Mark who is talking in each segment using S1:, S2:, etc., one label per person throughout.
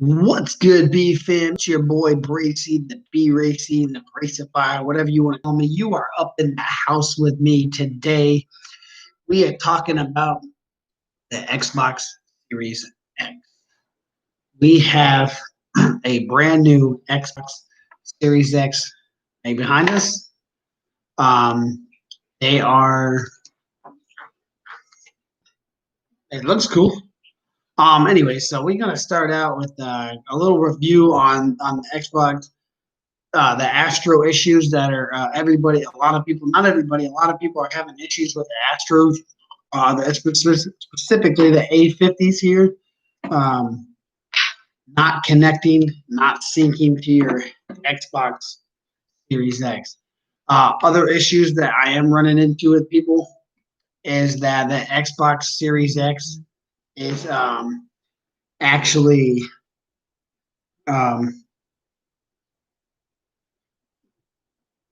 S1: What's good, B fam? It's your boy Bracy, the B Racy, the Bracifier, whatever you want to call me. You are up in the house with me today. We are talking about the Xbox Series X. We have a brand new Xbox Series X behind us. They are. It looks cool. Anyway, so we're gonna start out with a little review on the Xbox, the Astro issues that are everybody, a lot of people, not everybody, a lot of people are having issues with the Astros, specifically the A50s here, um, not connecting, not syncing to your Xbox Series X. Other issues that I am running into with people is that the Xbox Series X is actually um,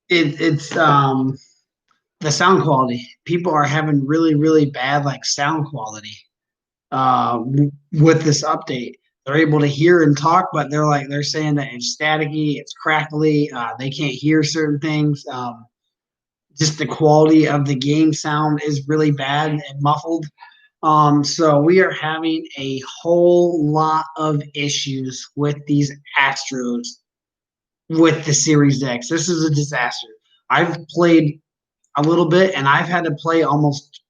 S1: it's the sound quality. People are having really bad like sound quality uh, with this update. They're able to hear and talk, but they're saying that it's staticky, it's crackly. They can't hear certain things. Just the quality of the game sound is really bad and muffled. So we are having a whole lot of issues with these Astros with the Series X. This is a disaster. I've played a little bit, and I've had to play almost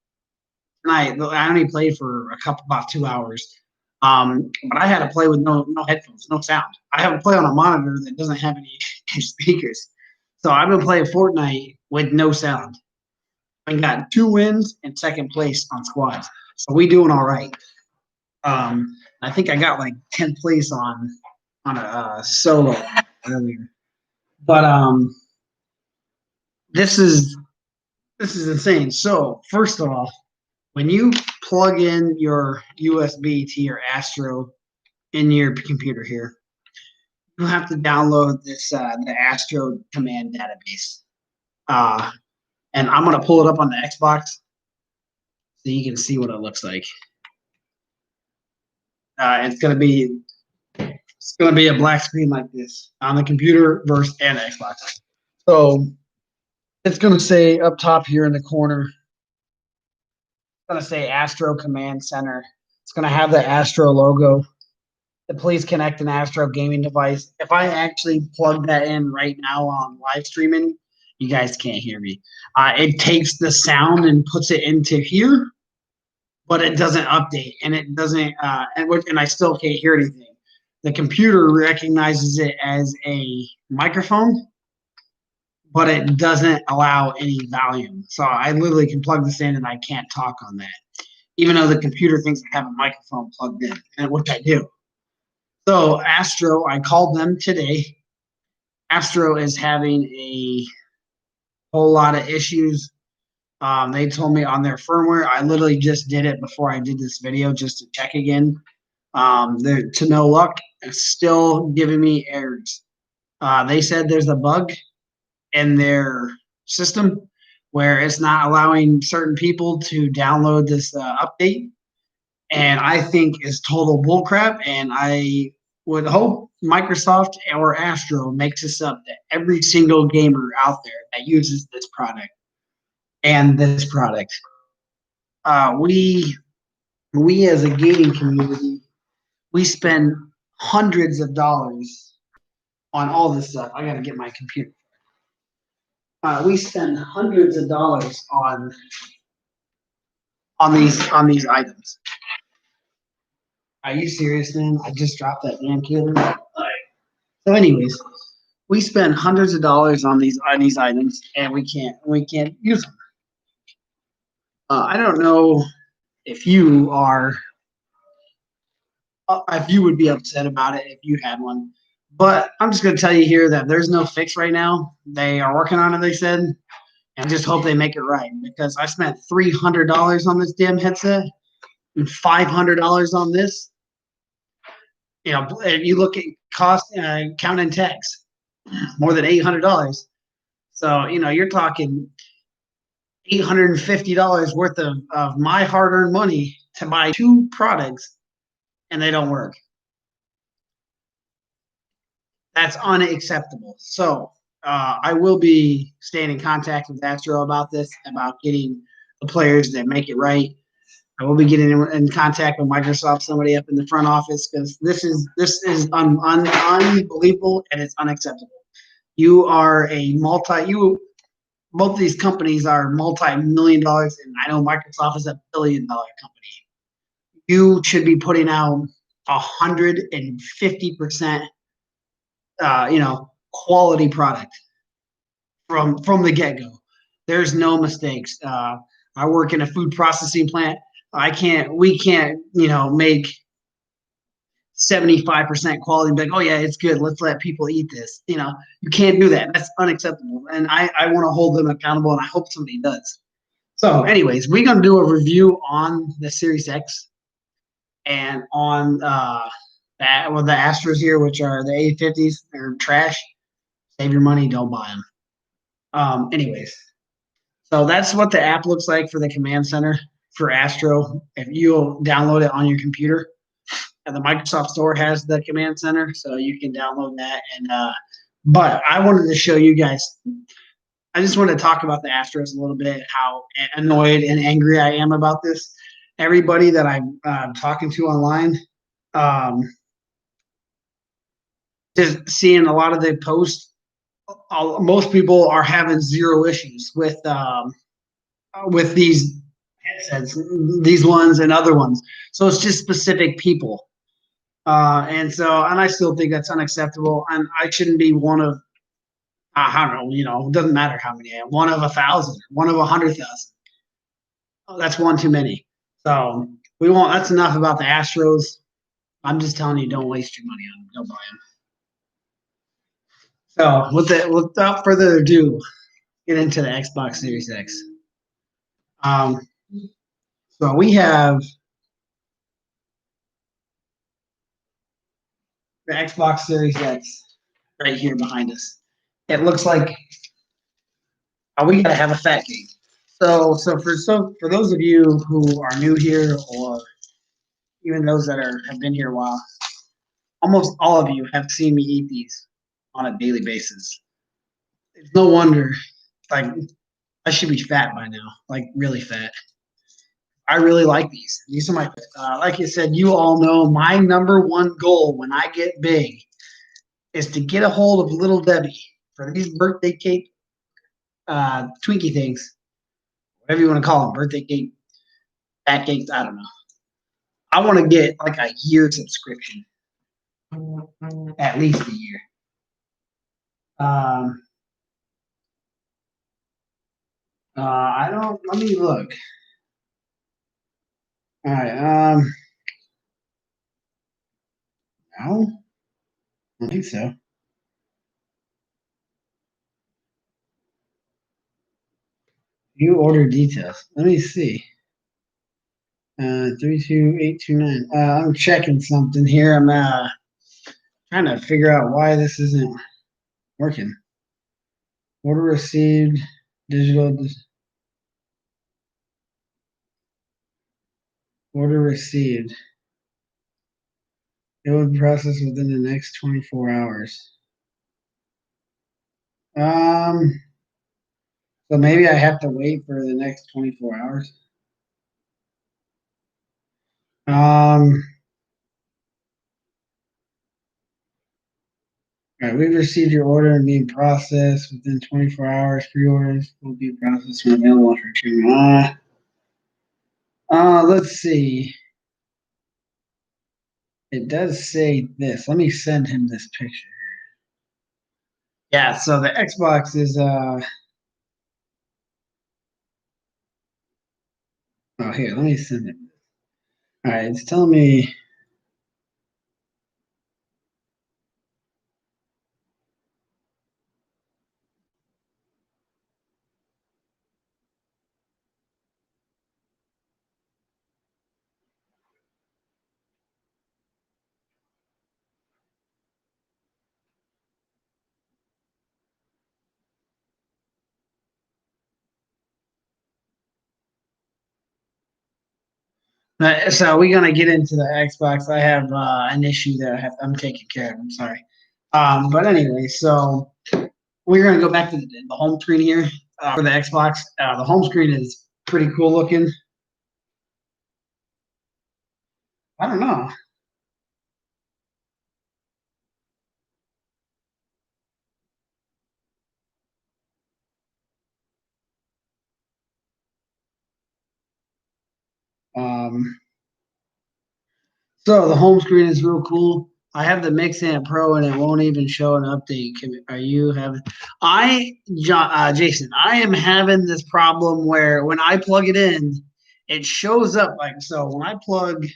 S1: tonight. I only played for about 2 hours, but I had to play with no headphones, no sound. I have to play on a monitor that doesn't have any speakers. So I've been playing Fortnite with no sound. I got 2 wins and second place on squads, so we doing all right. I think I got like 10th place on a solo earlier, but this is this is insane. So first of all, when you plug in your USB to your Astro in your computer here, you have to download this the Astro command database. Uh, and I'm gonna pull it up on the Xbox so you can see what it looks like. It's gonna be a black screen like this on the computer versus and Xbox. So it's gonna say up top here in the corner, it's gonna say Astro Command Center. It's gonna have the Astro logo. Please connect an Astro gaming device. If I actually plug that in right now on live streaming, you guys can't hear me. It takes the sound and puts it into here, but it doesn't update, and it doesn't, and I still can't hear anything. The computer recognizes it as a microphone, but it doesn't allow any volume. So I literally can plug this in, and I can't talk on that, even though the computer thinks I have a microphone plugged in, and which I do. So Astro, I called them today. Astro is having a whole lot of issues. They told me on their firmware. I literally just did it before I did this video just to check again. They're to no luck, still giving me errors. They said there's a bug in their system where it's not allowing certain people to download this update, and I think is total bullcrap. And I would hope Microsoft or Astro makes this up to every single gamer out there that uses this product and this product. We as a gaming community, we spend hundreds of dollars on all this stuff. I gotta get my computer. We spend hundreds of dollars on these items. Are you serious, man? I just dropped that damn cable. So, anyways, we spend hundreds of dollars on these items, and we can't use them. I don't know if you are if you would be upset about it if you had one, but I'm just gonna tell you here that there's no fix right now. They are working on it, they said, and I just hope they make it right because I spent $300 on this damn headset and $500 on this. You know, if you look at cost, counting tax, more than $800. So, you know, you're talking $850 worth of my hard-earned money to buy two products and they don't work. That's unacceptable. So I will be staying in contact with Astro about this, about getting the players that make it right. I will be getting in contact with Microsoft, somebody up in the front office, because this is unbelievable and it's unacceptable. You are both of these companies are multi-million dollars, and I know Microsoft is $1 billion company. You should be putting out 150%, quality product from the get go. There's no mistakes. I work in a food processing plant. We can't, make 75% quality and be like, oh yeah, it's good. Let's let people eat this. You can't do that. That's unacceptable. And I want to hold them accountable, and I hope somebody does. So, anyways, we're gonna do a review on the Series X and on the Astros here, which are the A50s. They're trash. Save your money, don't buy them. Anyways, so that's what the app looks like for the command center for Astro. If you'll download it on your computer, and the Microsoft Store has the command center, so you can download that. And but I wanted to show you guys. I just want to talk about the Astros a little bit, how annoyed and angry I am about this. Everybody that I'm talking to online, um, just seeing a lot of the posts. Most people are having zero issues with these headsets, these ones and other ones. So it's just specific people. And I still think that's unacceptable. And I shouldn't be one of, I don't know, it doesn't matter how many I am, one of 1,000, one of 100,000. Oh, that's one too many. So that's enough about the Astros. I'm just telling you, don't waste your money on them. Don't buy them. So without further ado, get into the Xbox Series X. Um, so we have the Xbox Series X right here behind us. It looks like we gotta have a fat cake. For those of you who are new here, or even those that have been here a while, almost all of you have seen me eat these on a daily basis. It's no wonder, like, I should be fat by now, like really fat. I really like these. These are my, like you said, you all know my number one goal when I get big is to get a hold of Little Debbie for these birthday cake, Twinkie things, whatever you want to call them, birthday cake, fat cakes. I don't know. I want to get like a year subscription, at least a year. Um, I don't. Let me look. All right. No, I don't think so. You order details. Let me see. 32829. I'm checking something here. I'm trying to figure out why this isn't working. Order received. Digital. Order received. It will be processed within the next 24 hours. So maybe I have to wait for the next 24 hours. All right, we've received your order and being processed within 24 hours. Pre-orders will be processed when available for treatment. Let's see. It does say this. Let me send him this picture. Yeah, so the Xbox is oh here, let me send it. All right, it's telling me So we're gonna get into the Xbox. I have an issue that I'm taking care of. I'm sorry. But anyway, so we're gonna go back to the home screen here for the Xbox. The home screen is pretty cool looking. I don't know. Um, so the home screen is real cool. I have the Mix Amp Pro and it won't even show an update. Are you having? Jason, I am having this problem where when I plug it in, it shows up like so. When I plug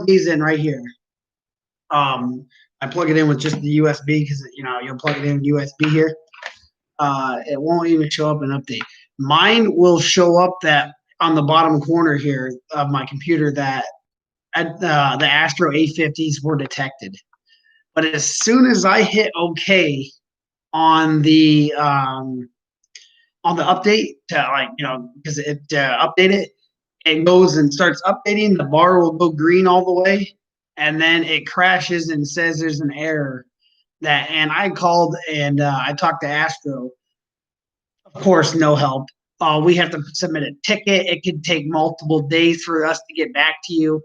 S1: these in right here, I plug it in with just the USB because you'll plug it in USB here. It won't even show up an update. Mine will show up that on the bottom corner here of my computer that the Astro 850s were detected. But as soon as I hit OK on the update to because it updated, it goes and starts updating. The bar will go green all the way, and then it crashes and says there's an error. And I called and I talked to Astro. Of course, no help. We have to submit a ticket. It could take multiple days for us to get back to you.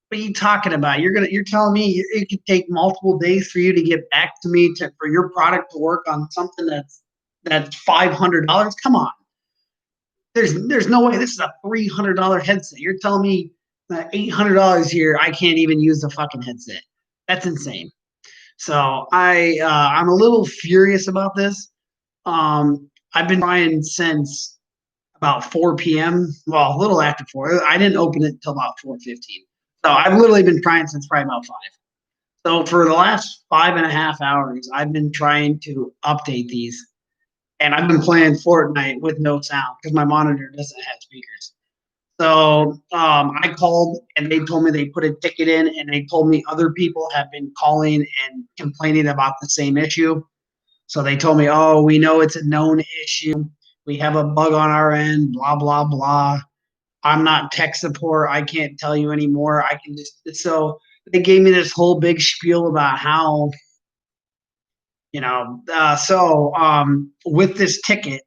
S1: What are you talking about? You're telling me it could take multiple days for you to get back to me for your product to work on something that's $500? Come on. There's no way this is a $300 headset. You're telling me that $800 here I can't even use the fucking headset. That's insane. So I'm a little furious about this. I've been trying since about 4 p.m. Well, a little after 4. I didn't open it until about 4:15. So I've literally been trying since probably about 5. So for the last 5.5 hours, I've been trying to update these, and I've been playing Fortnite with no sound because my monitor doesn't have speakers. So I called and they told me they put a ticket in, and they told me other people have been calling and complaining about the same issue. So they told me, oh, we know it's a known issue. We have a bug on our end, blah, blah, blah. I'm not tech support. I can't tell you anymore. I can just, so they gave me this whole big spiel about how, with this ticket,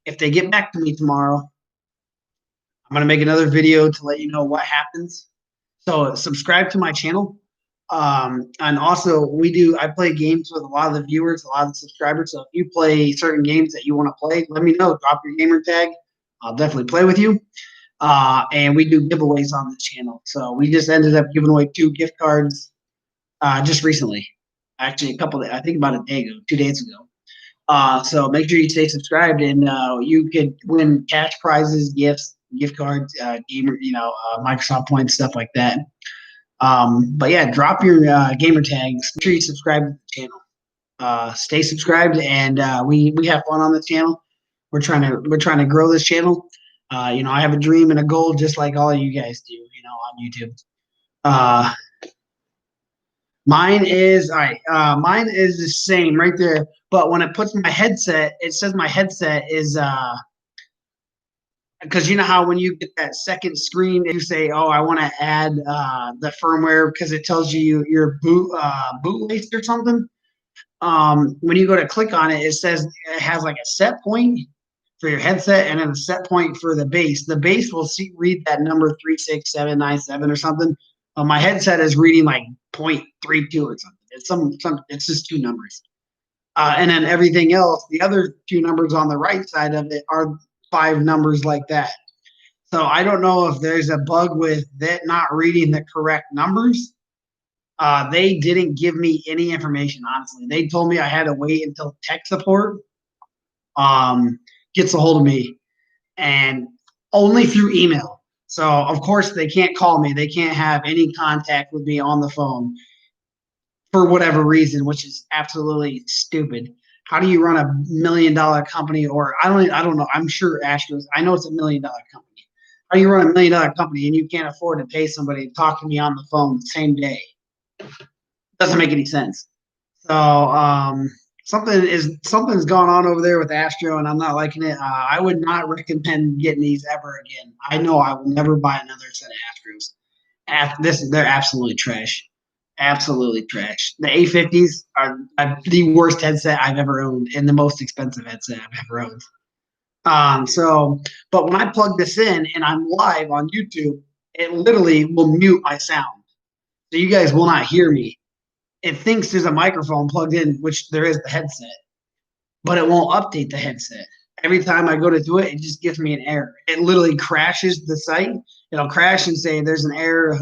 S1: if they get back to me tomorrow, I'm going to make another video to let you know what happens. So subscribe to my channel. And also I play games with a lot of the viewers, a lot of the subscribers. So if you play certain games that you want to play, let me know. Drop your gamer tag. I'll definitely play with you. And we do giveaways on this channel. So we just ended up giving away 2 gift cards just recently. Actually, I think about a day ago, 2 days ago. So make sure you stay subscribed, and you could win cash prizes, gifts, gift cards, gamer, Microsoft points, stuff like that. But yeah, drop your gamer tags. Make sure you subscribe to the channel. Stay subscribed, and we have fun on this channel. We're trying to grow this channel. I have a dream and a goal, just like all of you guys do. On YouTube. Uh, Mine is all right. Mine is the same right there. But when it puts my headset, it says my headset is because you know how when you get that second screen, you say, "Oh, I want to add the firmware," because it tells you your boot waste or something. When you go to click on it, it says it has like a set point for your headset and then a set point for the base. The base will read that number 36797 or something. My headset is reading like 0.32 or something. It's just 2 numbers. And then everything else, the other 2 numbers on the right side of it are 5 numbers like that. So I don't know if there's a bug with that not reading the correct numbers. They didn't give me any information, honestly. They told me I had to wait until tech support gets a hold of me, and only through email. So of course they can't call me. They can't have any contact with me on the phone for whatever reason, which is absolutely stupid. How do you run $1 million company? Or I don't know. I'm sure Astro's. I know it's $1 million company. How do you run $1 million company and you can't afford to pay somebody to talk to me on the phone the same day? Doesn't make any sense. So something's gone on over there with Astro, and I'm not liking it. I would not recommend getting these ever again. I know I will never buy another set of Astros. They're absolutely trash, absolutely trash. The A50s are the worst headset I've ever owned, and the most expensive headset I've ever owned. But when I plug this in and I'm live on YouTube, it literally will mute my sound, so you guys will not hear me. It thinks there's a microphone plugged in, which there is the headset, but it won't update the headset. Every time I go to do it, it just gives me an error. It literally crashes the site. It'll crash and say there's an error,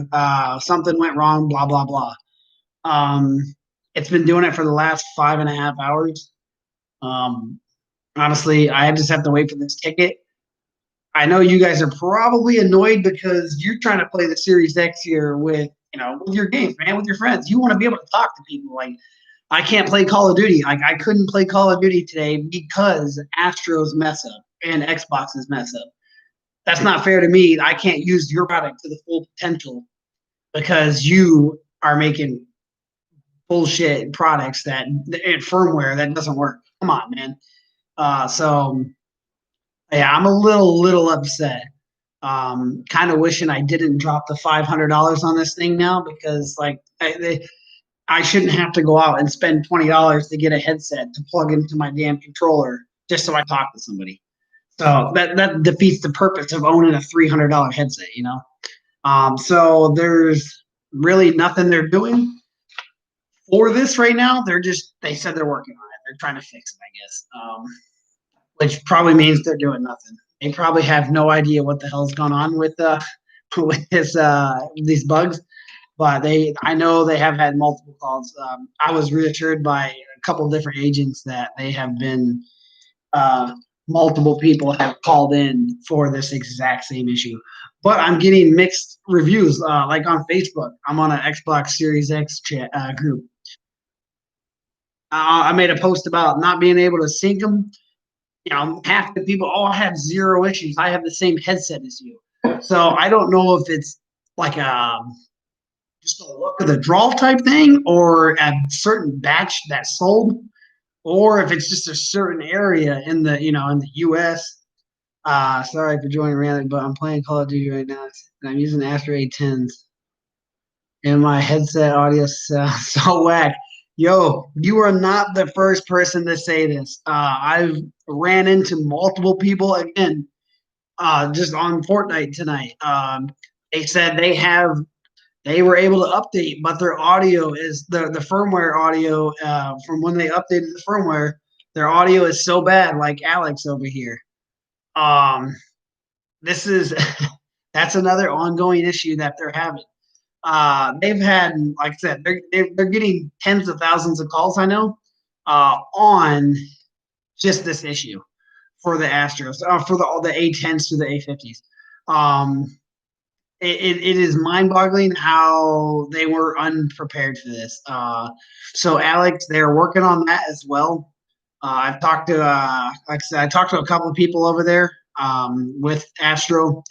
S1: something went wrong, blah blah blah. Um, it's been doing it for the last 5.5 hours. Um, Honestly, I just have to wait for this ticket. I know you guys are probably annoyed because you're trying to play the Series X here with your games, man, with your friends. You want to be able to talk to people. Like, I can't play Call of Duty. Like, I couldn't play Call of Duty today because Astro's mess up and Xbox's mess up. That's not fair to me. I can't use your product to the full potential because you are making bullshit products and firmware that doesn't work. Come on, man. So yeah, I'm a little upset. Kind of wishing I didn't drop the $500 on this thing now because I shouldn't have to go out and spend $20 to get a headset to plug into my damn controller just so I talk to somebody. So that defeats the purpose of owning a $300 headset. So there's really nothing they're doing for this right now. They said they're working on it. They're trying to fix it, I guess. Which probably means they're doing nothing. They probably have no idea what the hell's gone on with with these bugs. But I know they have had multiple calls. I was reassured by a couple of different agents that they have been multiple people have called in for this exact same issue. But I'm getting mixed reviews, like on Facebook. I'm on an Xbox Series X group. I made a post about not being able to sync them. Half the people, I have zero issues. I have the same headset as you. So I don't know if it's like just a look of the draw type thing or a certain batch that sold, or if it's just a certain area in the US. Sorry for joining random, but I'm playing Call of Duty right now, and I'm using Astro A10s, and my headset audio sounds so whack. Yo, you are not the first person to say this. I've ran into multiple people again, just on Fortnite tonight. They said they were able to update, but their audio is the firmware audio from when they updated the firmware. Their audio is so bad, like Alex over here. This is that's another ongoing issue that they're having. They've had, like I said, they're getting tens of thousands of calls. I know on just this issue for the Astros, for all the A10s to the A50s. It is mind-boggling how they were unprepared for this. So Alex, they're working on that as well. I've talked to, like I said, I talked to a couple of people over there with Astro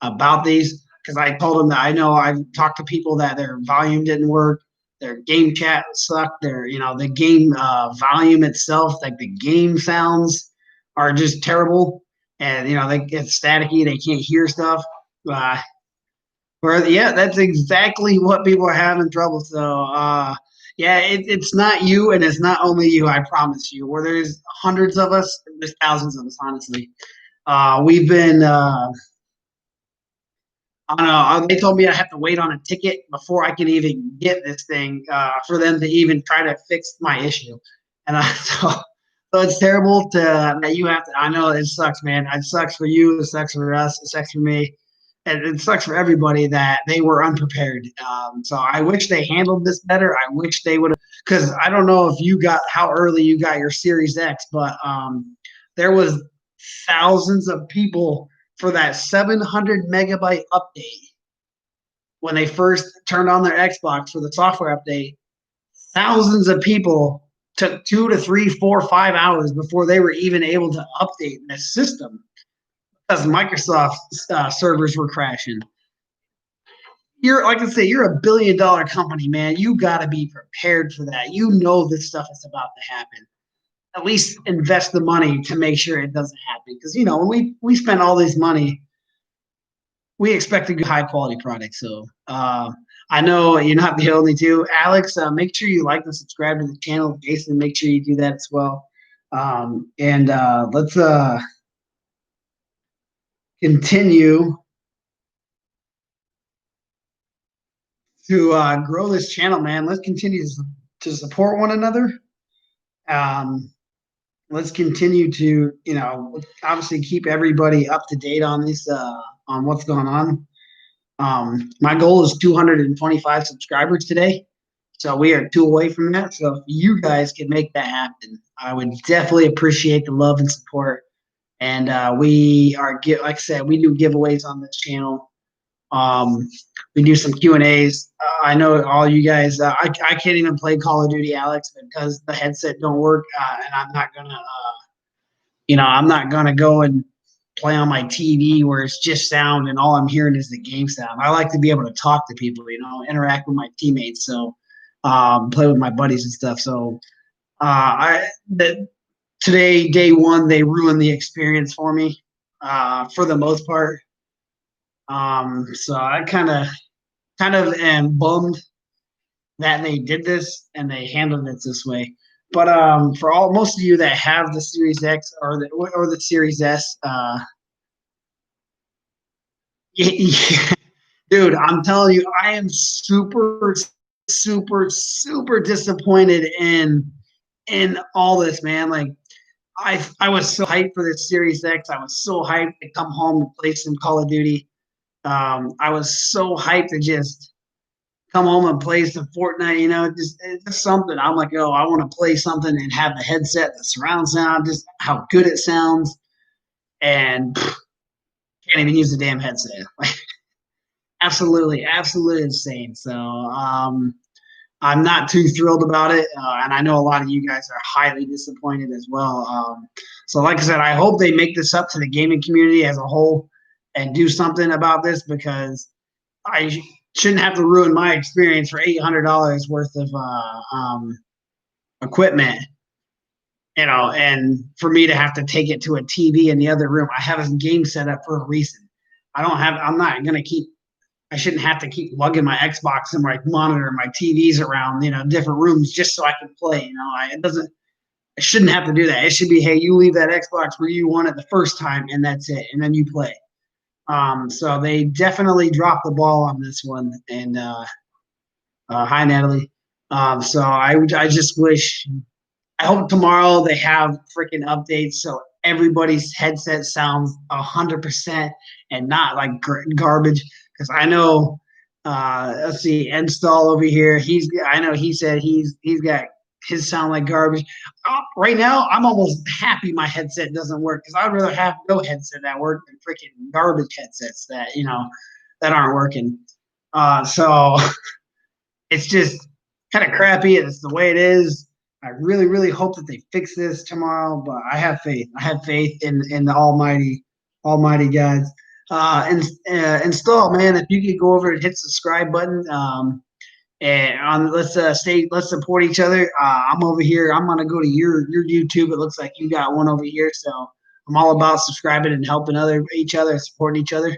S1: about these because I told them that I know I've talked to people that their volume didn't work, their game chat sucked, the game volume itself, like the game sounds are just terrible, and they get staticky, they can't hear stuff. Yeah, that's exactly what people are having trouble. So, yeah, it's not you, and it's not only you. I promise you. Where there's hundreds of us, there's thousands of us. Honestly, we've been. I don't know. They told me I have to wait on a ticket before I can even get this thing for them to even try to fix my issue, and so it's terrible that you have to. I know it sucks, man. It sucks for you. It sucks for us. It sucks for me. And it sucks for everybody that they were unprepared. So I wish they handled this better. I wish they would have, because I don't know if how early you got your Series X, but there was thousands of people for that 700 megabyte update when they first turned on their Xbox for the software update. Thousands of people took 2 to 3, 4, 5 hours before they were even able to update the system because Microsoft servers were crashing. Like I say, you're a $1 billion company, man. You got to be prepared for that. This stuff is about to happen. at least invest the money to make sure it doesn't happen. Because when we spend all this money, we expect a good high quality product. So I know you're not the only two. Alex, make sure you like and subscribe to the channel. Jason, make sure you do that as well. And let's continue to grow this channel, man. Let's continue to support one another. Let's continue to, obviously keep everybody up to date on this, on what's going on. My goal is 225 subscribers today. So we are 2 away from that. So if you guys can make that happen, I would definitely appreciate the love and support. And we are, like I said, we do giveaways on this channel. We do some Q&As. I know all you guys, I can't even play Call of Duty, Alex, because the headset don't work. And I'm not going to, I'm not going to go and play on my TV where it's just sound and all I'm hearing is the game sound. I like to be able to talk to people, interact with my teammates. So play with my buddies and stuff. So today, day one, they ruined the experience for me for the most part. So I kind of am bummed that they did this and they handled it this way. But for most of you that have the Series X or the Series S, dude, I'm telling you, I am super, super, super disappointed in all this, man. Like I was so hyped for this Series X. I was so hyped to come home and play some Call of Duty. I was so hyped to just come home and play some Fortnite, it's just something. I'm like, I want to play something and have the headset, the surround sound, just how good it sounds. And can't even use the damn headset. Absolutely, absolutely insane. So I'm not too thrilled about it. And I know a lot of you guys are highly disappointed as well. So like I said, I hope they make this up to the gaming community as a whole and do something about this, because I shouldn't have to ruin my experience for $800 worth of equipment, and for me to have to take it to a TV in the other room. I have a game set up for a reason. I'm not going to I shouldn't have to keep lugging my Xbox and my monitor and my TVs around, different rooms just so I can play. I shouldn't have to do that. It should be, hey, you leave that Xbox where you want it the first time and that's it. And then you play. So they definitely dropped the ball on this one. And hi, Natalie. So I just wish, I hope tomorrow they have freaking updates so everybody's headset sounds 100% and not like garbage. Because I know, let's see, Install over here. I know he said he's got his sound like garbage. Right now, I'm almost happy my headset doesn't work, because I'd rather have no headset that work than freaking garbage headsets that that aren't working. So it's just kind of crappy. It's the way it is. I really, really hope that they fix this tomorrow, but I have faith. I have faith in the Almighty God. Install, man. If you could go over and hit the subscribe button, and let's support each other. I'm over here. I'm gonna go to your YouTube. It looks like you got one over here, so I'm all about subscribing and helping each other, supporting each other.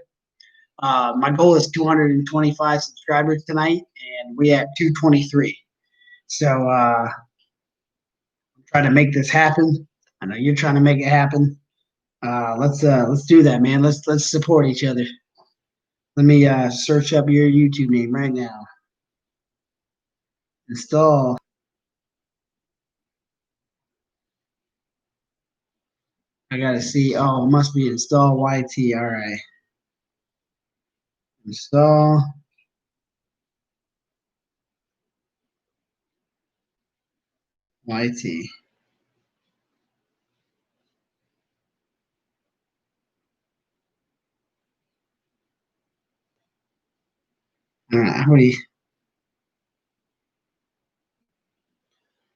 S1: My goal is 225 subscribers tonight, and we at 223. So I'm trying to make this happen. I know you're trying to make it happen. Let's do that, man. Let's support each other. Let me search up your YouTube name right now. Install. I gotta see. Oh, it must be install YT. All right. Install. YT. All right.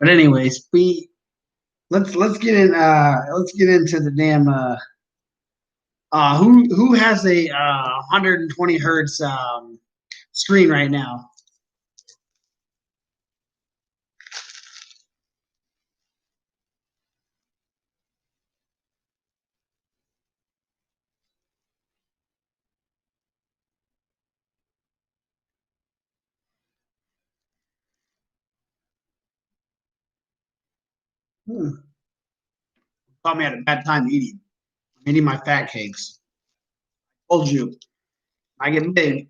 S1: But anyways, let's get into the damn who has a 120 hertz screen right now? Caught me at a bad time eating. I'm eating my fat cakes. Told you, I get big.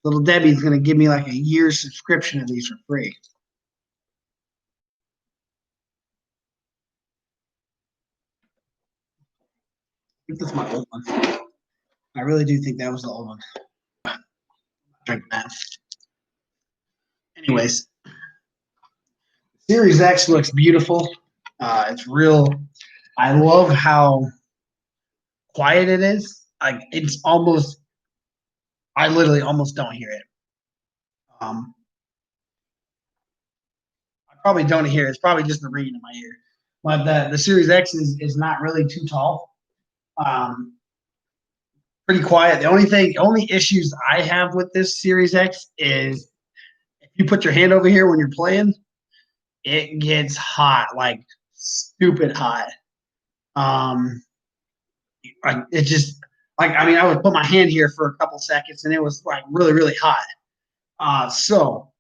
S1: Little Debbie's gonna give me like a year's subscription of these for free. I think that's my old one. I really do think that was the old one. Drink that. Anyways, Series X looks beautiful. It's real. I love how quiet it is. Like it's almost. I literally almost don't hear it. Um, I probably don't hear it. It's probably just the ringing in my ear. But the Series X is not really too tall. Um, Pretty quiet. Only issues I have with this Series X is if you put your hand over here when you're playing, it gets hot, like stupid hot. Um, it just like I mean, I would put my hand here for a couple seconds and it was like really, really hot. So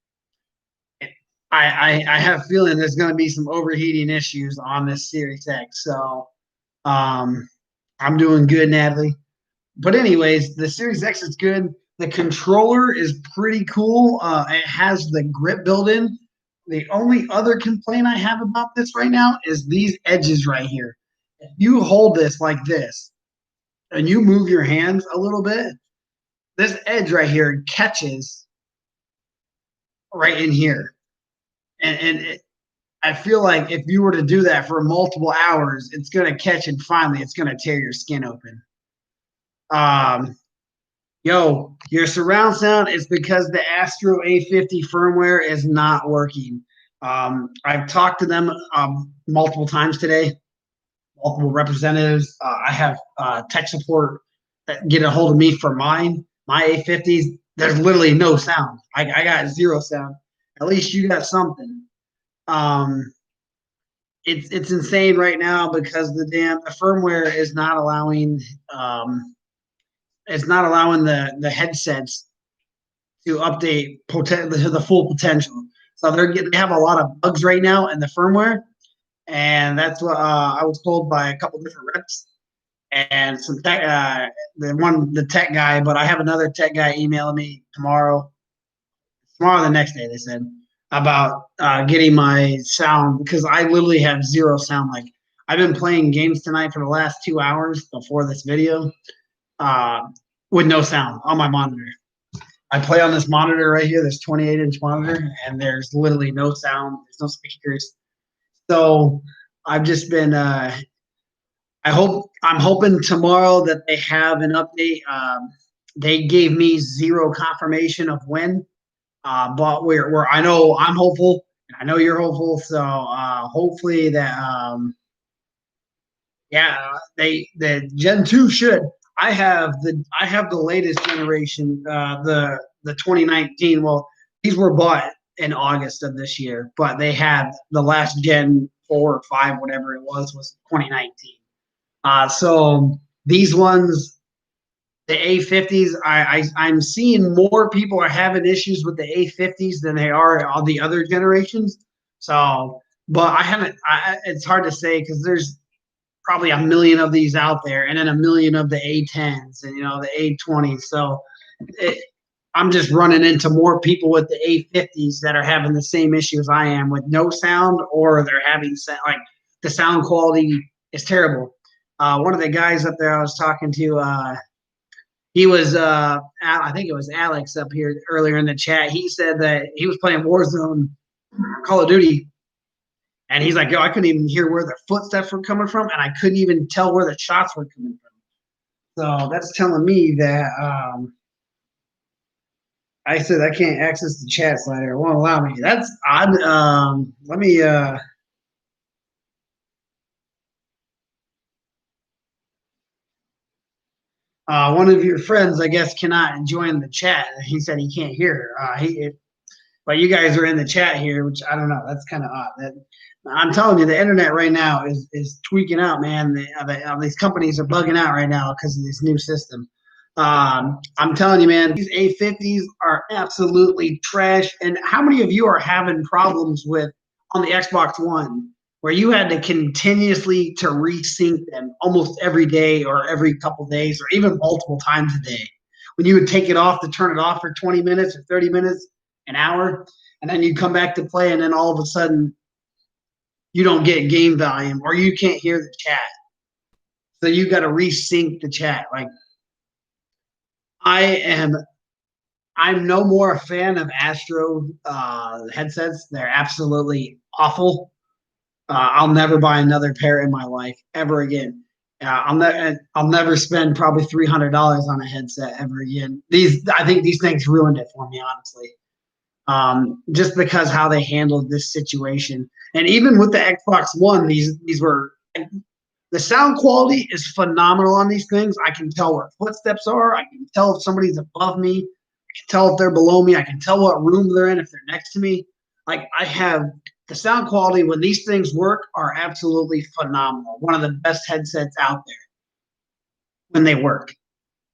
S1: I have a feeling there's going to be some overheating issues on this Series X. So I'm doing good, Natalie. But anyways, the Series X is good. The controller is pretty cool. It has the grip built in. The only other complaint I have about this right now is these edges right here. If you hold this like this and you move your hands a little bit, this edge right here catches right in here. I feel like if you were to do that for multiple hours, it's going to catch and finally it's going to tear your skin open. Yo, your surround sound is because the Astro A50 firmware is not working. I've talked to them multiple times today, multiple representatives. I have tech support that get a hold of me for mine. My A50s, there's literally no sound. I got zero sound. At least you got something. It's insane right now because the firmware is not allowing the headsets to update to the full potential. So they have a lot of bugs right now in the firmware, and that's what I was told by a couple different reps and some tech. The tech guy, but I have another tech guy emailing me tomorrow. Tomorrow, the next day, they said about getting my sound because I literally have zero sound. Like I've been playing games tonight for the last 2 hours before this video uh, with no sound on my monitor. I play on this monitor right here, this 28-inch monitor, and there's literally no sound. There's no speakers. So I've just been. I'm hoping tomorrow that they have an update. They gave me zero confirmation of when, but we're. I know I'm hopeful, and I know you're hopeful. So hopefully that. Yeah, the Gen 2 should. I have the latest generation, the 2019. Well, these were bought in August of this year, but they had the last Gen 4 or 5, whatever it was 2019. So these ones, the A50s, I'm seeing more people are having issues with the A50s than they are all the other generations. So, but I haven't. It's hard to say because there's probably a million of these out there, and then a million of the A10s and the A20s. So I'm just running into more people with the A50s that are having the same issues I am with no sound, or they're having like the sound quality is terrible. One of the guys up there I was talking to, he was I think it was Alex up here earlier in the chat. He said that he was playing Warzone, Call of Duty, and he's like, yo, I couldn't even hear where the footsteps were coming from, and I couldn't even tell where the shots were coming from. So that's telling me that I said I can't access the chat slider. It won't allow me. That's odd. Let me one of your friends, I guess, cannot join the chat. He said he can't hear. But you guys are in the chat here, which I don't know. That's kind of odd. I'm telling you, the internet right now is tweaking out, man. These companies are bugging out right now because of this new system. I'm telling you, man, these A50s are absolutely trash. And how many of you are having problems with on the Xbox One where you had to continuously to resync them almost every day or every couple days or even multiple times a day. When you would take it off to turn it off for 20 minutes or 30 minutes, an hour, and then you come back to play, and then all of a sudden you don't get game volume or you can't hear the chat. So you got to resync the chat. Like I'm no more a fan of Astro headsets. They're absolutely awful. I'll never buy another pair in my life ever again. I'll never spend probably $300 on a headset ever again. I think these things ruined it for me, honestly. Just because how they handled this situation, and even with the Xbox One, these were the sound quality is phenomenal on these things. I can tell where footsteps are. I can tell if somebody's above me. I can tell if they're below me. I can tell what room they're in if they're next to me. Like I have the sound quality when these things work are absolutely phenomenal. One of the best headsets out there when they work.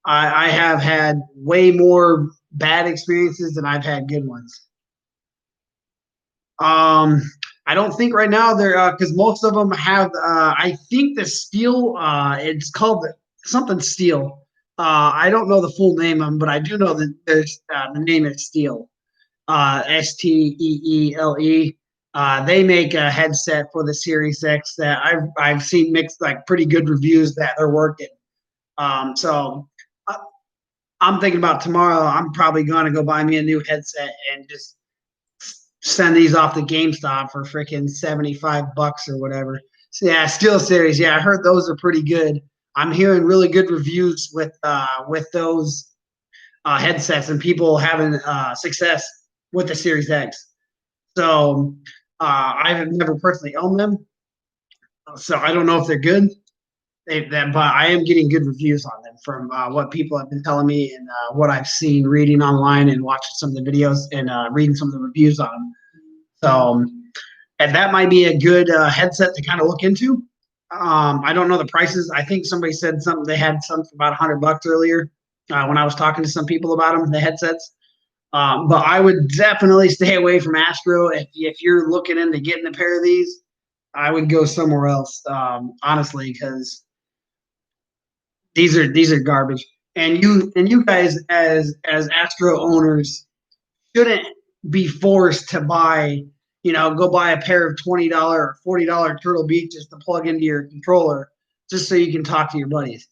S1: I have had way more bad experiences than I've had good ones. I don't think right now they're because most of them have. I think the steel. It's called something steel. I don't know the full name of them, but I do know that there's the name is Steel. Steele. They make a headset for the Series X that I've seen mixed like pretty good reviews that they're working. So I'm thinking about tomorrow. I'm probably gonna go buy me a new headset and just send these off to GameStop for freaking $75 or whatever. So yeah, Steel Series. Yeah, I heard those are pretty good. I'm hearing really good reviews with those headsets and people having success with the Series X. So I've never personally owned them, so I don't know if they're good. But I am getting good reviews on them from what people have been telling me and what I've seen reading online and watching some of the videos and reading some of the reviews on them. So, and that might be a good headset to kind of look into. I don't know the prices. I think somebody said something. They had some for about $100 earlier when I was talking to some people about them, the headsets. But I would definitely stay away from Astro if you're looking into getting a pair of these. I would go somewhere else, honestly, because these are garbage. And you guys as Astro owners shouldn't be forced to buy, go buy a pair of $20 or $40 Turtle Beaches to plug into your controller just so you can talk to your buddies.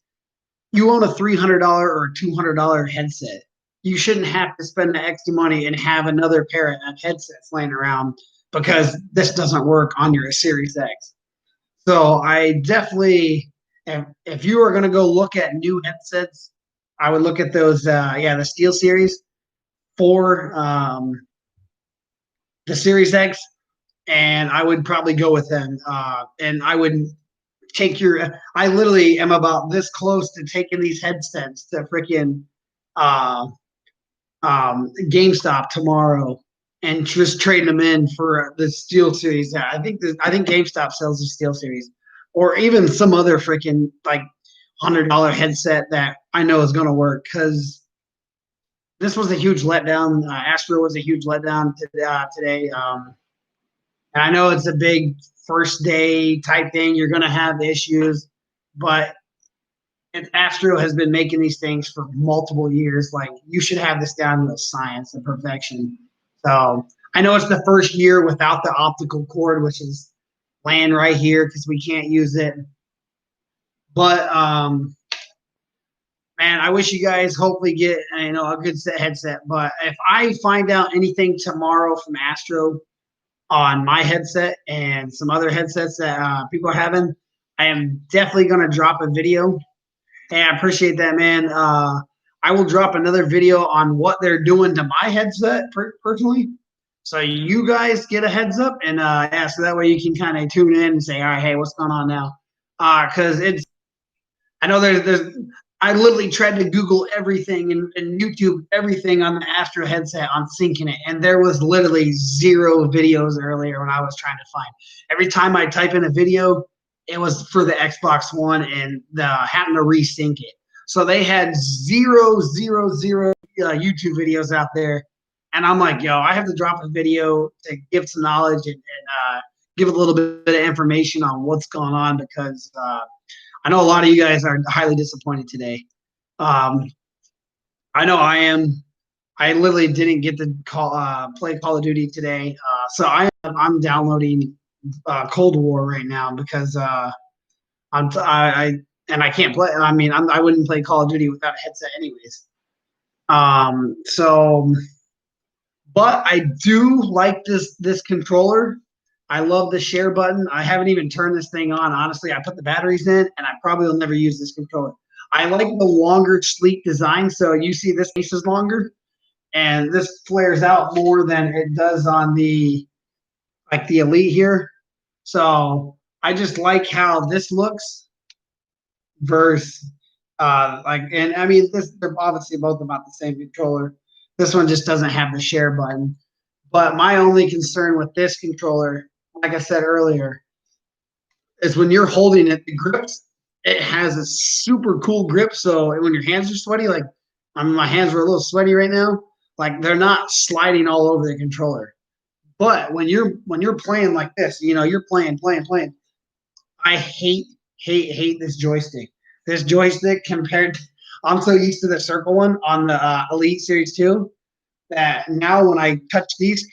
S1: You own a $300 or $200 headset. You shouldn't have to spend the extra money and have another pair of headsets laying around because this doesn't work on your Series X. So I definitely, if you are going to go look at new headsets, I would look at those, the Steel Series for the Series X, and I would probably go with them. And I would take I literally am about this close to taking these headsets to freaking GameStop tomorrow and just trading them in for the Steel Series. Yeah, I think GameStop sells the Steel Series, or even some other freaking like $100 headset that I know is going to work because this was a huge letdown. Astro was a huge letdown today. And I know it's a big first day type thing. You're going to have issues, but Astro has been making these things for multiple years. Like you should have this down to science and perfection. So I know it's the first year without the optical cord, which is laying right here because we can't use it. But man, I wish you guys hopefully get a good headset. But if I find out anything tomorrow from Astro on my headset and some other headsets that people are having, I am definitely going to drop a video. Hey, I appreciate that, man. I will drop another video on what they're doing to my headset personally. So you guys get a heads up and so that way you can kind of tune in and say, all right, hey, what's going on now? Because I know I literally tried to Google everything and YouTube everything on the Astro headset on syncing it, and there was literally 0 videos earlier when I was trying to find. Every time I type in a video, it was for the Xbox One and having to resync it. So they had zero YouTube videos out there, and I'm like, yo, I have to drop a video to give some knowledge and give a little bit of information on what's going on because I know a lot of you guys are highly disappointed today. I know I am. I literally didn't get to play Call of Duty today, so I'm downloading Cold War right now because and I can't play. I mean, I wouldn't play Call of Duty without a headset, anyways. So, but I do like this controller. I love the share button. I haven't even turned this thing on. Honestly, I put the batteries in, and I probably will never use this controller. I like the longer, sleek design. So you see this piece is longer, and this flares out more than it does on the Elite here. So I just like how this looks versus and I mean they're obviously both about the same controller. This one just doesn't have the share button. But my only concern with this controller, like I said earlier, is when you're holding it, the grips, it has a super cool grip. So when your hands are sweaty, like I mean my hands were a little sweaty right now, like they're not sliding all over the controller. But when you're playing like this, you're playing. I hate this joystick. This joystick compared to, I'm so used to the circle one on the Elite Series 2 that now when I touch these,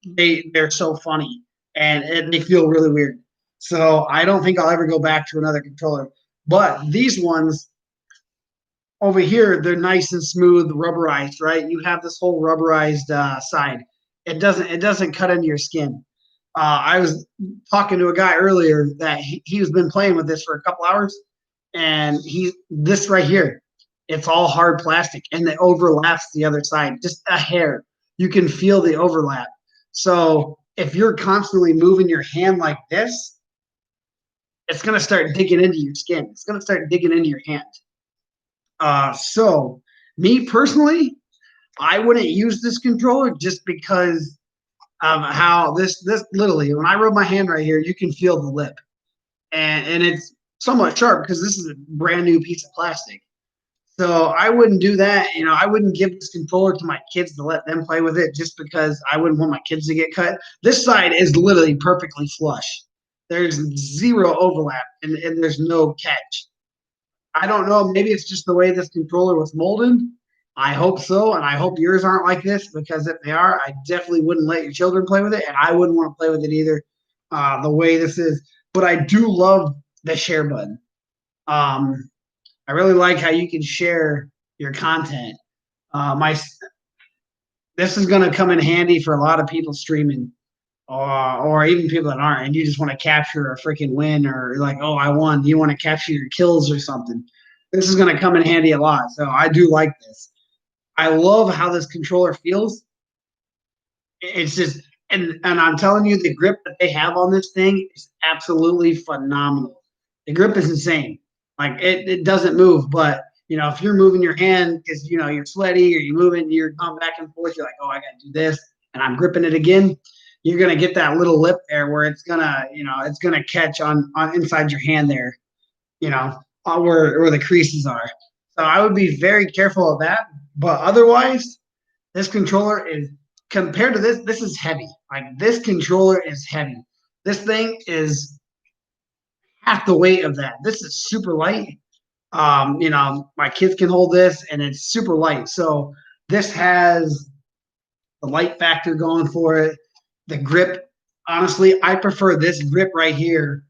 S1: they're so funny and they feel really weird. So I don't think I'll ever go back to another controller. But these ones over here, they're nice and smooth, rubberized, right? You have this whole rubberized side. It doesn't cut into your skin. I was talking to a guy earlier that he's been playing with this for a couple hours, and this right here, it's all hard plastic, and it overlaps the other side just a hair. You can feel the overlap. So if you're constantly moving your hand like this, it's gonna start digging into your skin. It's gonna start digging into your hand. So me personally, I wouldn't use this controller just because of how this literally when I rub my hand right here, you can feel the lip, and it's somewhat sharp because this is a brand new piece of plastic. So I wouldn't do that. I wouldn't give this controller to my kids to let them play with it just because I wouldn't want my kids to get cut. This side is literally perfectly flush. There's zero overlap and there's no catch. I don't know. Maybe it's just the way this controller was molded. I hope so, and I hope yours aren't like this because if they are, I definitely wouldn't let your children play with it, and I wouldn't want to play with it either. The way this is, but I do love the share button. I really like how you can share your content. My This is going to come in handy for a lot of people streaming, or even people that aren't, and you just want to capture a freaking win, or like, oh, I won. You want to capture your kills or something. This is going to come in handy a lot. So I do like this. I love how this controller feels. It's just, and I'm telling you, the grip that they have on this thing is absolutely phenomenal. The grip is insane. Like it doesn't move, but if you're moving your hand because you're sweaty or you're going back and forth, you're like, oh, I got to do this, and I'm gripping it again. You're gonna get that little lip there where it's gonna catch on inside your hand there, where the creases are. So I would be very careful of that. But otherwise, this controller is compared to this is heavy. Like this controller is heavy. This thing is half the weight of that. This is super light. My kids can hold this and it's super light. So this has the light factor going for it. The grip, honestly, I prefer this grip right here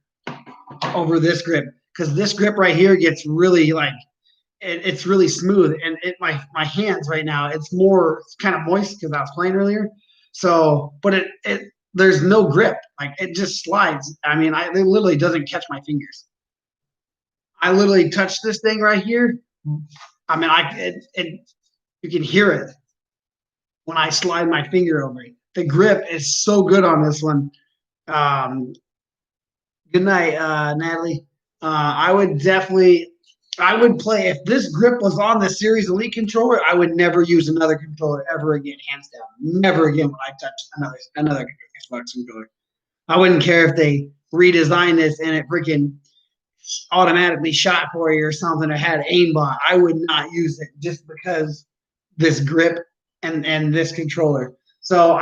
S1: over this grip because this grip right here gets really it's really smooth, and my hands right now it's kind of moist because I was playing earlier. So, but it there's no grip, like it just slides. I mean, it literally doesn't catch my fingers. I literally touch this thing right here. I mean, you can hear it when I slide my finger over it. The grip is so good on this one. Good night, Natalie. I would play if this grip was on the Series Elite controller. I would never use another controller ever again, hands down. Never again would I touch another Xbox controller. I wouldn't care if they redesigned this and it freaking automatically shot for you or something or had aimbot. I would not use it just because this grip and this controller. So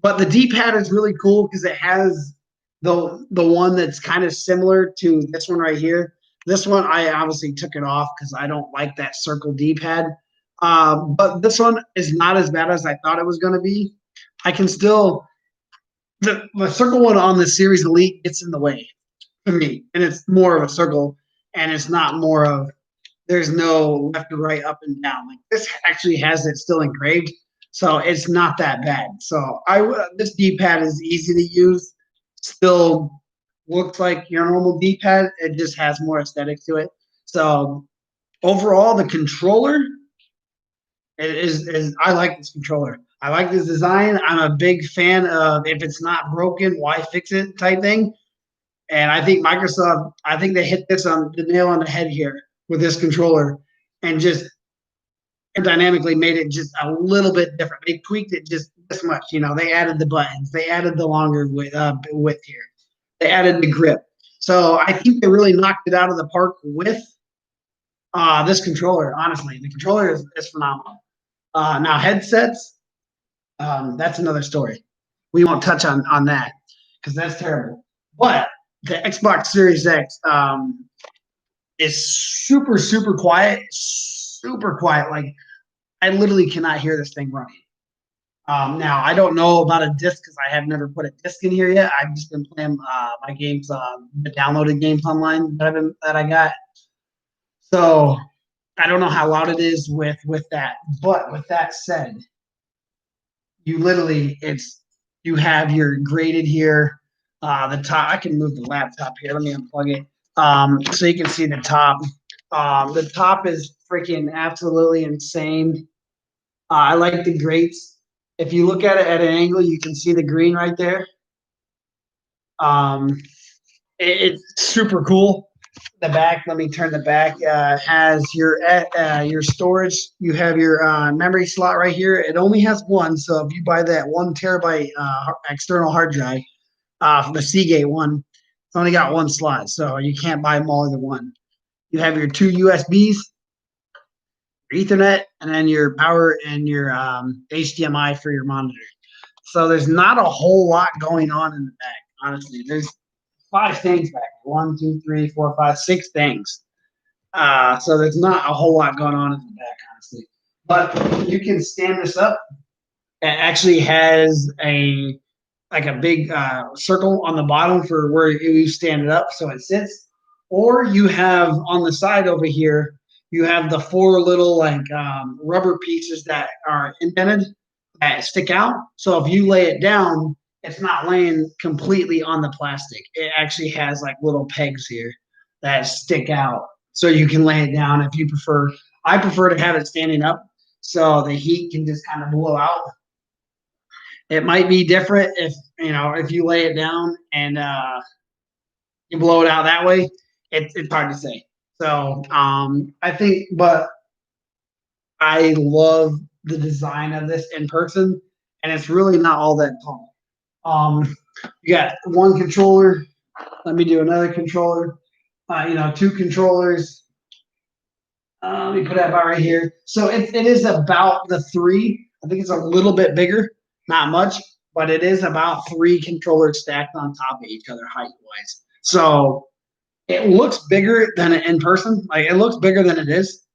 S1: But the D-pad is really cool because it has the one that's kind of similar to this one right here. This one I obviously took it off because I don't like that circle D-pad. But this one is not as bad as I thought it was going to be. I can still the circle one on the Series Elite gets in the way for me, and it's more of a circle, and it's not more of there's no left or right, up and down. Like this actually has it still engraved, so it's not that bad. So this D-pad is easy to use. Still looks like your normal D-pad. It just has more aesthetic to it. So overall, the controller is I like this controller. I like this design. I'm a big fan of if it's not broken, why fix it type thing. And I think Microsoft, I think they hit this on the nail on the head here with this controller and just dynamically made it just a little bit different. They tweaked it just this much. You know, they added the buttons, they added the longer width here, they added the grip. So I think they really knocked it out of the park with this controller. Honestly, the controller is phenomenal. Now headsets, that's another story. We won't touch on that because that's terrible. But the Xbox Series X is super quiet, super quiet. Like I literally cannot hear this thing running. Now I don't know about a disc because I have never put a disc in here yet. I've just been playing my games, the downloaded games online that I got. So I don't know how loud it is with that. But with that said, you literally you have your graded here. The top. I can move the laptop here. Let me unplug it. So you can see the top. The top is freaking absolutely insane. I like the grates. If you look at it at an angle, you can see the green right there. Um, it's super cool. The back, let me turn the back, has your storage. You have your memory slot right here. It only has one, so if you buy that 1 terabyte external hard drive from the Seagate one, it's only got one slot, so you can't buy more than one. You have your 2 USBs, your Ethernet, and then your power and your HDMI for your monitor. So there's not a whole lot going on in the back, honestly. There's 5 things back. 1, 2, 3, 4, 5, 6 things. So there's not a whole lot going on in the back, honestly. But you can stand this up. It actually has a big circle on the bottom for where you stand it up, so it sits. Or you have on the side over here, you have the 4 little rubber pieces that are indented that stick out. So if you lay it down, it's not laying completely on the plastic. It actually has like little pegs here that stick out, so you can lay it down if you prefer. I prefer to have it standing up, so the heat can just kind of blow out. It might be different if you lay it down and you blow it out that way. It's hard to say. So I think, but I love the design of this in person, and it's really not all that tall. You got one controller. Let me do another controller. 2 controllers. Let me put that about right here. So it is about the 3. I think it's a little bit bigger, not much, but it is about 3 controllers stacked on top of each other height wise. So it looks bigger than in person. Like it looks bigger than it is.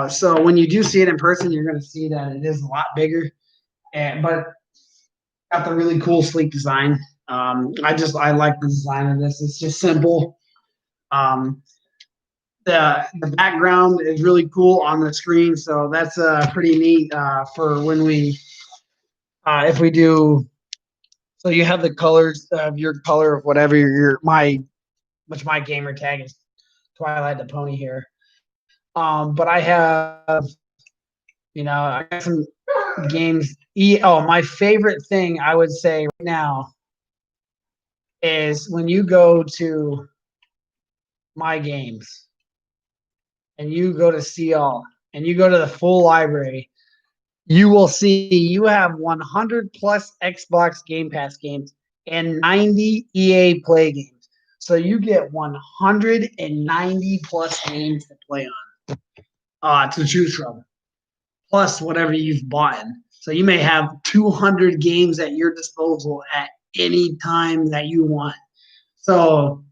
S1: So when you do see it in person, you're going to see that it is a lot bigger. But got the really cool, sleek design. I like the design of this. It's just simple. The background is really cool on the screen, so that's pretty neat for when we if we do. So you have the colors of your color of whatever which my gamer tag is Twilight the Pony here. But I have I got some games. My favorite thing I would say right now is when you go to my games and you go to see all and you go to the full library, you will see you have 100 plus Xbox Game Pass games and 90 EA Play games. So you get 190 plus games to play on, to choose from, plus whatever you've bought. So you may have 200 games at your disposal at any time that you want. So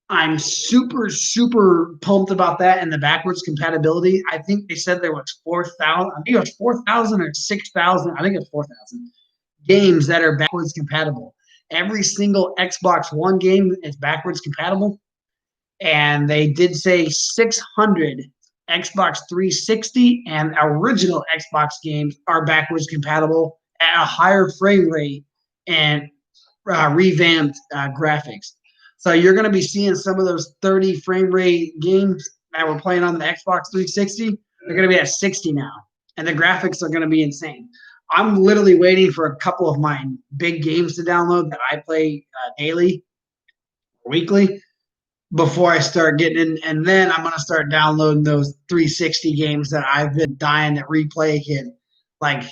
S1: I'm super, super pumped about that and the backwards compatibility. I think they said there was 4,000. I think it was 4,000 or 6,000. I think it's 4,000 games that are backwards compatible. Every single Xbox One game is backwards compatible. And they did say 600 Xbox 360 and original Xbox games are backwards compatible at a higher frame rate and revamped graphics. So you're going to be seeing some of those 30 frame rate games that we're playing on the Xbox 360. They're going to be at 60 now, and the graphics are going to be insane. I'm literally waiting for a couple of my big games to download that I play daily, weekly, before I start getting in, and then I'm gonna start downloading those 360 games that I've been dying to replay again. Like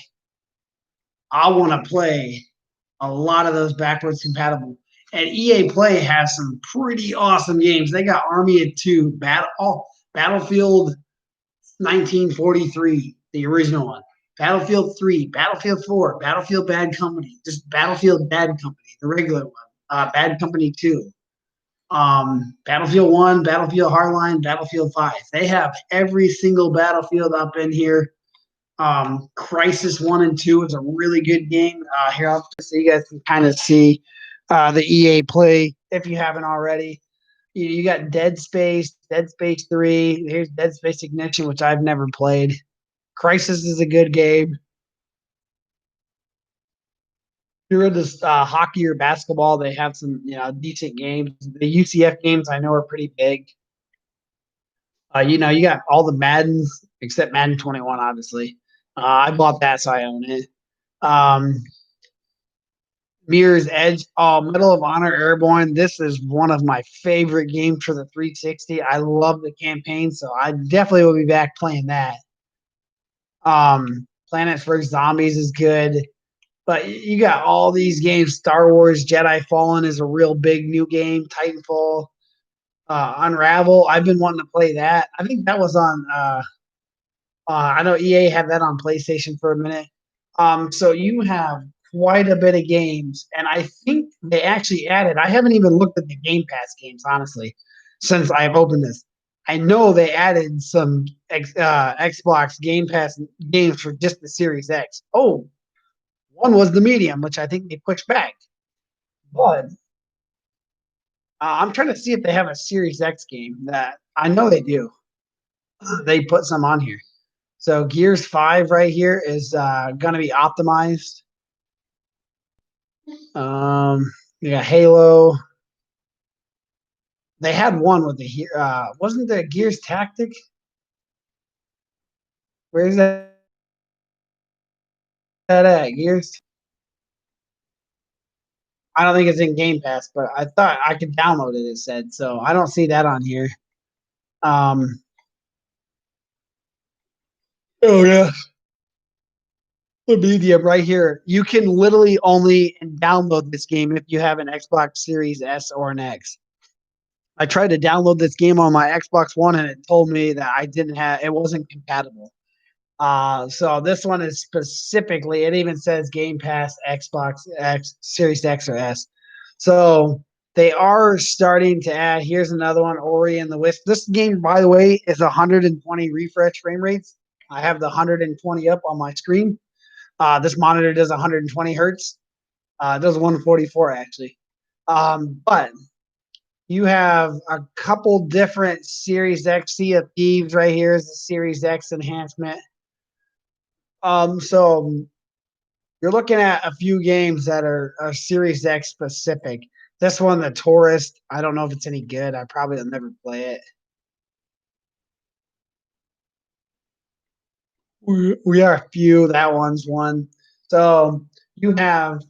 S1: I want to play a lot of those backwards compatible. And EA Play has some pretty awesome games. They got Army of Two, Battlefield 1943, the original one, Battlefield 3, Battlefield 4, Battlefield Bad Company, just Battlefield Bad Company, the regular one, Bad Company 2, Battlefield 1, Battlefield Hardline, Battlefield 5. They have every single Battlefield up in here. Crisis 1 and 2 is a really good game. Here, so you guys can kind of see the EA Play if you haven't already. You got Dead Space 3. Here's Dead Space Ignition, which I've never played. Crisis is a good game. You're into hockey or basketball, they have some decent games. The UCF games I know are pretty big. You got all the Maddens except Madden 21, obviously. I bought that, so I own it. Mirror's Edge, Medal of Honor Airborne. This is one of my favorite games for the 360. I love the campaign, so I definitely will be back playing that. Planets vs. Zombies is good. But you got all these games. Star Wars Jedi Fallen is a real big new game. Titanfall, Unravel. I've been wanting to play that. I think that was on I know EA had that on PlayStation for a minute. So you have quite a bit of games, and I think they actually added. I haven't even looked at the Game Pass games, honestly, since I've opened this. I know they added some Xbox Game Pass games for just the Series X. Oh, one was the Medium, which I think they pushed back. But I'm trying to see if they have a Series X game that I know they do. They put some on here. So Gears 5 right here is going to be optimized. You got Halo. They had one with the wasn't there Gears Tactic? Where's that at? Gears? I don't think it's in Game Pass, but I thought I could download it, it said. So I don't see that on here. Oh yeah. The Medium right here. You can literally only download this game if you have an Xbox Series S or an X. I tried to download this game on my Xbox One and it told me that it wasn't compatible. So this one is specifically, it even says Game Pass Xbox X Series X or S. So they are starting to add, here's another one, Ori and the Wisp. This game, by the way, is 120 refresh frame rates. I have the 120 up on my screen. This monitor does 120 hertz. It does 144 actually. But you have a couple different Series X. Sea of Thieves right here is the Series X enhancement. So you're looking at a few games that are Series X specific. This one, The Tourist, I don't know if it's any good. I probably will never play it. We are a few. That one's one. So you have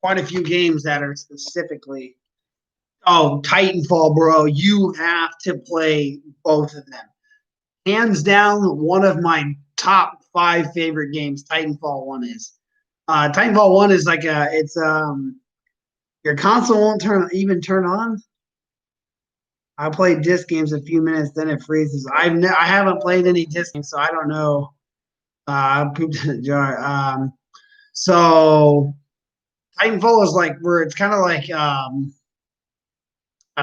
S1: quite a few games that are specifically. Oh, Titanfall, bro. You have to play both of them. Hands down, one of my top 5 favorite games, Titanfall 1 is. Titanfall 1 is like your console won't even turn on. I played disc games a few minutes, then it freezes. I haven't played any disc games, so I don't know Pooped in a jar. So Titanfall is like where it's kind of like a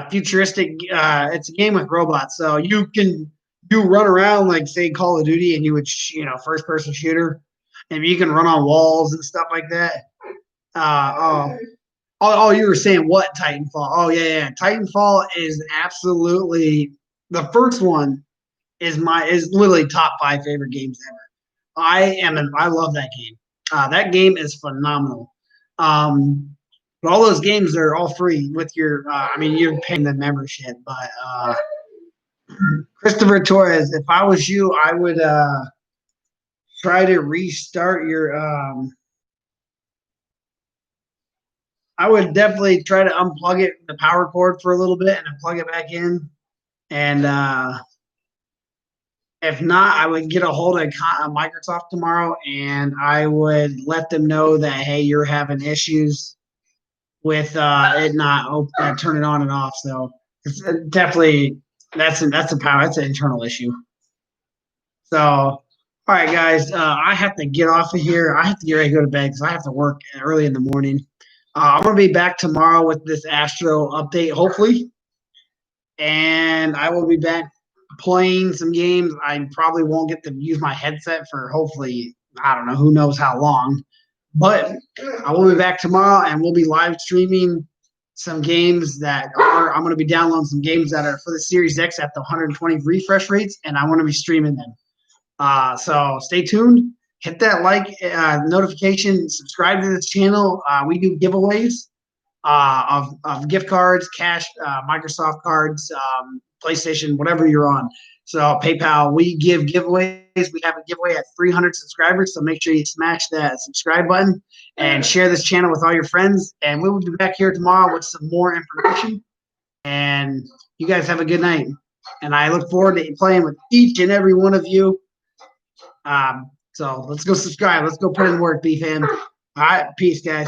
S1: futuristic. It's a game with robots, so you run around like say Call of Duty, and you would first person shooter, and you can run on walls and stuff like that. Oh, you were saying what Titanfall? Oh yeah. Titanfall is absolutely the first one is literally top 5 favorite games ever. I love that game. That game is phenomenal. But all those games are all free with your. I mean, you're paying the membership, but Christopher Torres, if I was you, I would try to restart your. I would definitely try to unplug it, the power cord for a little bit, and then plug it back in. And if not, I would get a hold of Microsoft tomorrow, and I would let them know that hey, you're having issues with it not turning on and off. So it's definitely that's a power. That's an internal issue. So, all right, guys, I have to get off of here. I have to get ready to go to bed because I have to work early in the morning. I'm gonna be back tomorrow with this Astro update, hopefully, and I will be back playing some games. I probably won't get to use my headset for hopefully I don't know who knows how long, but I will be back tomorrow and we'll be live streaming some games that are. I'm going to be downloading some games that are for the Series X at the 120 refresh rates, and I want to be streaming them. So stay tuned. Hit that like notification. Subscribe to this channel. We do giveaways of gift cards, cash, Microsoft cards, PlayStation, whatever you're on. So PayPal, we give giveaways. We have a giveaway at 300 subscribers. So make sure you smash that subscribe button and share this channel with all your friends. And we will be back here tomorrow with some more information. And you guys have a good night. And I look forward to playing with each and every one of you. So let's go subscribe. Let's go put in work, B fam. All right, peace, guys.